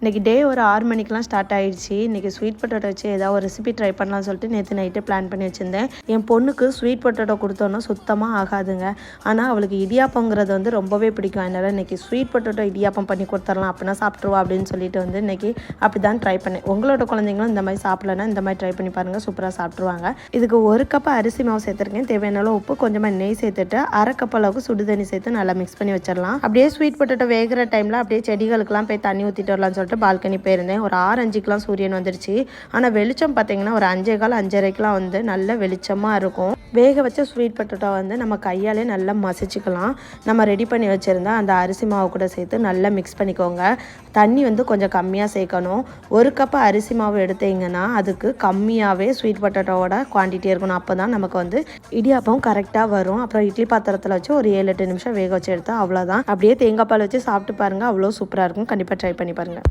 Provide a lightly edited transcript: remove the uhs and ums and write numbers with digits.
இன்றைக்கி டே ஒரு 6 மணிக்கெலாம் ஸ்டார்ட் ஆகிடுச்சு. இன்றைக்கி ஸ்வீட் பொட்டேட்டோ வச்சு ஏதாவது ஒரு ரெசிபி ட்ரை பண்ணலாம்னு சொல்லிட்டு நேற்று நைட்டு பிளான் பண்ணி வச்சுருந்தேன். என் பொண்ணுக்கு ஸ்வீட் பொட்டேட்டோ கொடுத்தோன்னா சுத்தமாக ஆகாதுங்க. ஆனால் அவளுக்கு இடியாப்பங்கிறது வந்து ரொம்பவே பிடிக்கும். அதனால் இன்றைக்கி ஸ்வீட் பொட்டேட்டோ இடியாப்பம் பண்ணி கொடுத்துடலாம், அப்படின்னா சாப்பிட்ருவா அப்படின்னு சொல்லிட்டு வந்து இன்றைக்கி அப்படி தான் ட்ரை பண்ணேன். உங்களோட குழந்தைங்களும் இந்த மாதிரி சாப்பிட்லன்னா இந்த மாதிரி ட்ரை பண்ணி பாருங்கள், சூப்பராக சாப்பிட்ருவாங்க. இதுக்கு 1 கப் அரிசி மாவு சேர்த்துருக்கேன். தேவையான அளவு உப்பு, கொஞ்சமாக நெய் சேர்த்துட்டு 1/2 கப் அளவுக்கு சுடு தண்ணி சேர்த்து நல்லா மிக்ஸ் பண்ணி வச்சிடலாம். அப்படியே ஸ்வீட் பொட்டேட்டோ வேகிற டைமில் அப்படியே செடிகளுக்கெல்லாம் போய் தண்ணி ஊற்றிட்டு வரலாம்னு சொல்லிட்டு பால்கனி போயிருந்தேன். ஒரு 6-5க்குலாம் சூரியன் வந்துருச்சு. ஆனால் வெளிச்சம் பார்த்தீங்கன்னா ஒரு 5:15-5:30க்குலாம் வந்து நல்ல வெளிச்சமாக இருக்கும். வேக வச்ச ஸ்வீட் பொட்டேட்டோ வந்து நம்ம கையாலே நல்லா மசிச்சுக்கலாம். நம்ம ரெடி பண்ணி வச்சுருந்தா அந்த அரிசி மாவு கூட சேர்த்து நல்லா மிக்ஸ் பண்ணிக்கோங்க. தண்ணி வந்து கொஞ்சம் கம்மியாக சேர்க்கணும். 1 கப் அரிசி மாவு எடுத்தீங்கன்னா அதுக்கு கம்மியாகவே ஸ்வீட் பொட்டேட்டோவோட குவான்டிட்டி இருக்கணும். அப்போ தான் நமக்கு வந்து இடியாப்பம் கரெக்டாக வரும். அப்புறம் இட்லி பாத்திரத்தில் வச்சு ஒரு 7-8 நிமிஷம் வேக வச்சு எடுத்தால் அவ்வளோதான். அப்படியே தேங்காய் பால் வச்சு சாப்பிட்டு பாருங்கள், அவ்வளோ சூப்பராக இருக்கும். கண்டிப்பாக ட்ரை பண்ணி பாருங்கள்.